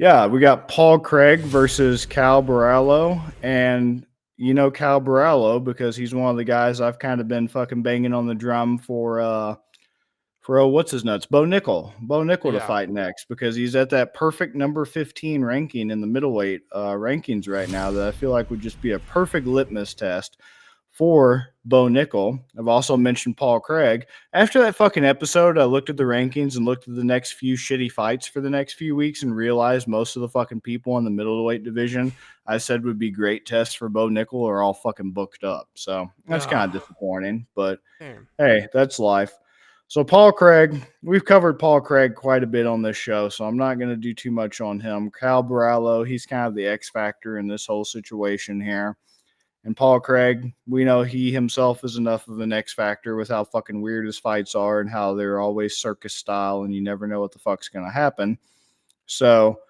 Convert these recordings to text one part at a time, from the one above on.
Yeah, we got Paul Craig versus Caio Borralho, and you know Caio Borralho because he's one of the guys I've kind of been fucking banging on the drum for what's his nuts, Bo Nickel to Yeah. fight next because he's at that perfect number 15 ranking in the middleweight rankings right now that I feel like would just be a perfect litmus test for Bo Nickel. I've also mentioned Paul Craig. After that fucking episode, I looked at the rankings and looked at the next few shitty fights for the next few weeks and realized most of the fucking people in the middleweight division I said would be great tests for Bo Nickel are all fucking booked up. So that's kind of Oh, disappointing, but damn. hey, that's life. So Paul Craig, we've covered Paul Craig quite a bit on this show, so I'm not going to do too much on him. Caio Borralho, he's kind of the X factor in this whole situation here. And Paul Craig, we know he himself is enough of an X factor with how fucking weird his fights are and how they're always circus style and you never know what the fuck's going to happen. So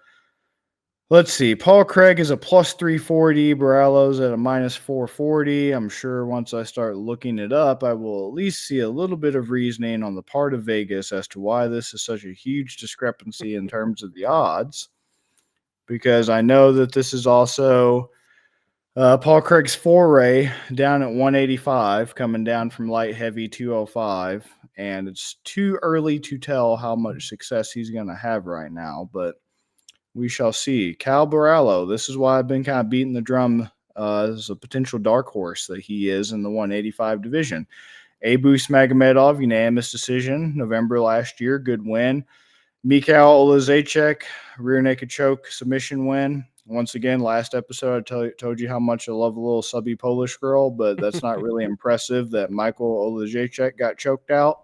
let's see. Paul Craig is a plus 340. Borralho's at a minus 440. I'm sure once I start looking it up, I will at least see a little bit of reasoning on the part of Vegas as to why this is such a huge discrepancy in terms of the odds. Because I know that this is also Paul Craig's foray down at 185, coming down from light heavy 205. And it's too early to tell how much success he's going to have right now. But we shall see. Caio Borralho, this is why I've been kind of beating the drum as a potential dark horse that he is in the 185 division. Abus Magomedov, unanimous decision, November last year, good win. Mikhail Olazacek, rear naked choke submission win. Once again, last episode I told you how much I love a little subby Polish girl, but that's not really impressive that Michael Olazacek got choked out.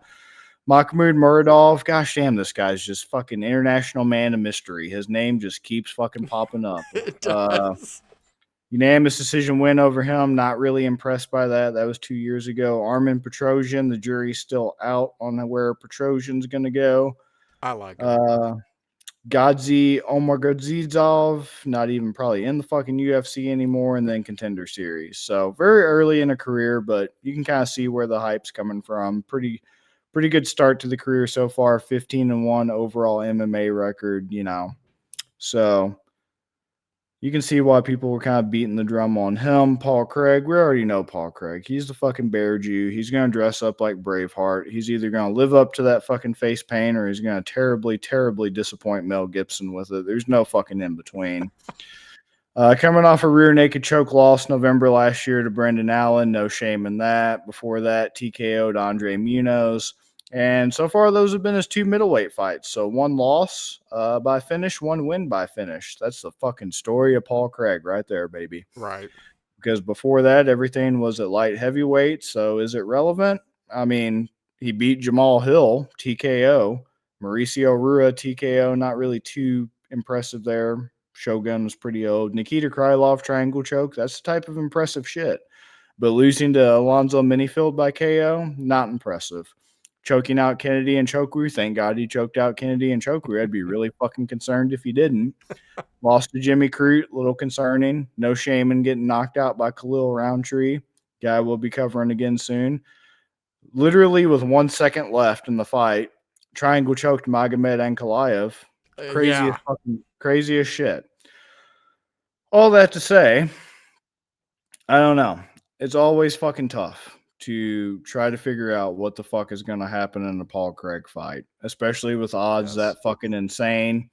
Mahmoud Muradov, gosh damn, this guy's just fucking international man of mystery. His name just keeps fucking popping up. It Uh, does. Unanimous decision win over him. Not really impressed by that. That was 2 years ago. Armin Petrosian, the jury's still out on where Petrosian's going to go. I like him. Uh, Godzi Omargodzov, not even probably in the fucking UFC anymore, and then Contender Series. So very early in a career, but you can kind of see where the hype's coming from. Pretty good start to the career so far. 15-1 overall MMA record, you know. So you can see why people were kind of beating the drum on him. Paul Craig, we already know Paul Craig. He's the fucking bear Jew. He's going to dress up like Braveheart. He's either going to live up to that fucking face paint or he's going to terribly, terribly disappoint Mel Gibson with it. There's no fucking in between. Coming off a rear naked choke loss November last year to Brendan Allen. No shame in that. Before that, TKO'd Andre Munoz. And so far, those have been his two middleweight fights. So one loss by finish, one win by finish. That's the fucking story of Paul Craig right there, baby. Right. Because before that, everything was at light heavyweight. So is it relevant? I mean, he beat Jamal Hill, TKO. Mauricio Rua, TKO. Not really too impressive there. Shogun was pretty old. Nikita Krylov, triangle choke. That's the type of impressive shit. But losing to Alonzo Minifield by KO, not impressive. Choking out Kennedy and Chokru, thank God he choked out Kennedy and Chokru. I'd be really fucking concerned if he didn't. Lost to Jimmy Crute, a little concerning. No shame in getting knocked out by Khalil Roundtree. Guy we'll be covering again soon. Literally with 1 second left in the fight, triangle choked Magomed Ankalaev. Yeah. Crazy as shit. All that to say, I don't know. It's always fucking tough to try to figure out what the fuck is going to happen in the Paul Craig fight, especially with odds Yes. that fucking insane.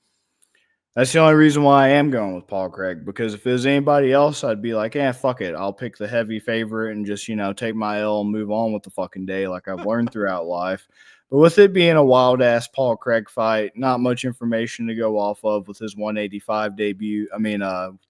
That's the only reason why I am going with Paul Craig, because if it was anybody else, I'd be like, fuck it. I'll pick the heavy favorite and just, take my L and move on with the fucking day like I've learned throughout life. But with it being a wild ass Paul Craig fight, not much information to go off of with his 185 debut.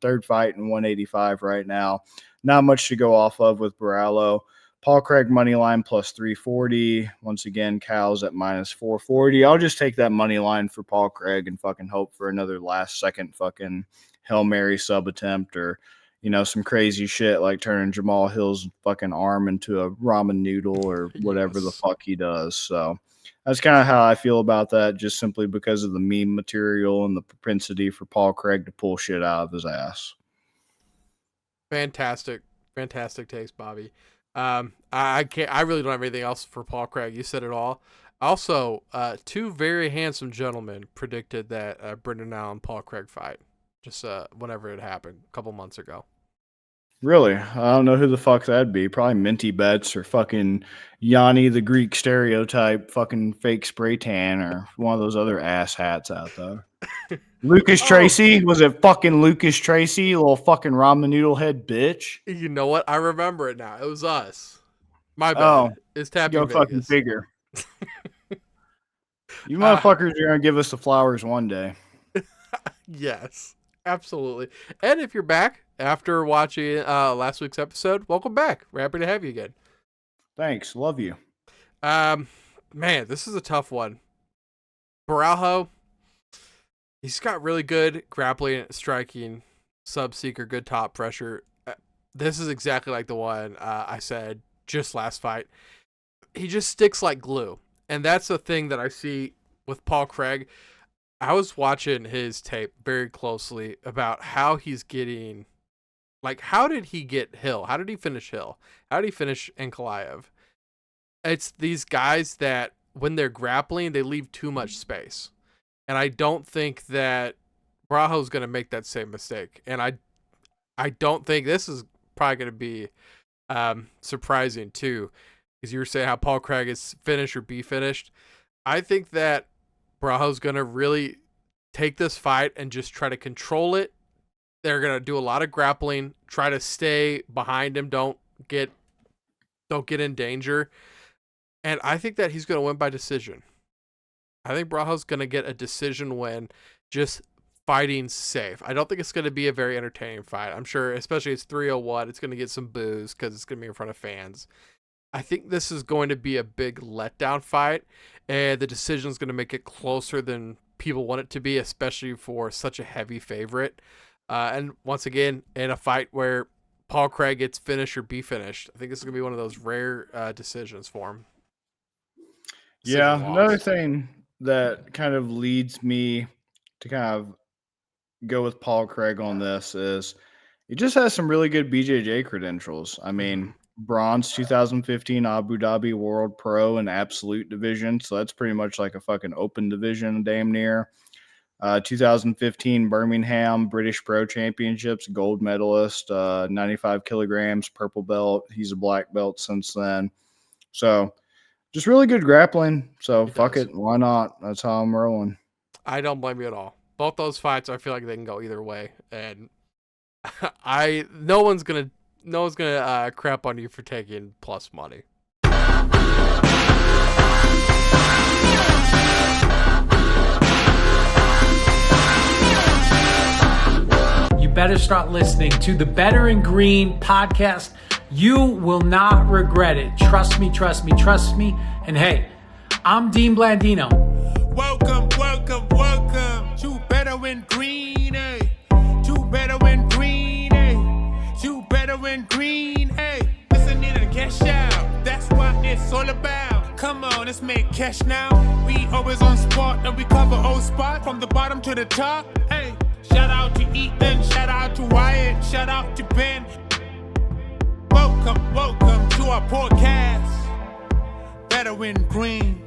Third fight in 185 right now. Not much to go off of with Borralho. Paul Craig money line plus 340. Once again, Cal's at minus 440. I'll just take that money line for Paul Craig and fucking hope for another last second fucking Hail Mary sub attempt or, some crazy shit like turning Jamal Hill's fucking arm into a ramen noodle or whatever the Yes. fuck he does. So that's kind of how I feel about that, just simply because of the meme material and the propensity for Paul Craig to pull shit out of his ass. Fantastic. Fantastic takes, Bobby. I can't. I really don't have anything else for Paul Craig. You said it all. Also, two very handsome gentlemen predicted that Brendan Allen Paul Craig fight, just whenever it happened, a couple months ago. Really? I don't know who the fuck that'd be. Probably Minty Betts or fucking Yanni the Greek stereotype, fucking fake spray tan, or one of those other ass hats out there. Lucas Tracy? Was it fucking Lucas Tracy, little fucking ramen noodle head bitch? You know what? I remember it now. It was us. My bad. Oh, It's Tapping go Vegas. fucking figure. You motherfuckers are gonna give us the flowers one day. Yes, absolutely. And if you're back after watching last week's episode, welcome back. We're happy to have you again. Thanks. Love you. Man, this is a tough one. Borralho, he's got really good grappling, striking, sub-seeker, good top pressure. This is exactly like the one I said just last fight. He just sticks like glue. And that's the thing that I see with Paul Craig. I was watching his tape very closely about how he's getting, like, how did he get Hill? How did he finish Hill? How did he finish Ankalaev? It's these guys that when they're grappling, they leave too much space. And I don't think that Borralho's going to make that same mistake. And I don't think this is probably going to be surprising too. Because you were saying how Paul Craig is finished or be finished. I think that Borralho's going to really take this fight and just try to control it. They're going to do a lot of grappling, try to stay behind him, don't get in danger. And I think that he's going to win by decision. I think Borralho's going to get a decision win just fighting safe. I don't think it's going to be a very entertaining fight. I'm sure, especially it's 301, it's going to get some boos because it's going to be in front of fans. I think this is going to be a big letdown fight, and the decision is going to make it closer than people want it to be, especially for such a heavy favorite. And once again, in a fight where Paul Craig gets finished or be finished, I think this is going to be one of those rare decisions for him. Yeah, another thing that kind of leads me to kind of go with Paul Craig on this is he just has some really good BJJ credentials. I mean, bronze 2015 Abu Dhabi World Pro and Absolute division, so that's pretty much like a fucking open division, damn near. 2015 Birmingham British Pro Championships, gold medalist, 95 kilograms, purple belt. He's a black belt since then. So just really good grappling. So fuck it. Why not? That's how I'm rolling. I don't blame you at all. Both those fights, I feel like they can go either way. And no one's gonna crap on you for taking plus money. You better start listening to the Better in Green podcast. You will not regret it. Trust me, trust me, trust me. And hey, I'm Dean Blandino. Welcome, welcome, welcome to Better in Green, eh? To Better in Green, eh? To Better in Green, eh? Listening to cash out, that's what it's all about. Come on, let's make cash now. We always on spot and we cover old spot from the bottom to the top, hey. Shout out to Ethan, shout out to Wyatt, shout out to Ben. Welcome, welcome to our podcast, Better in Green.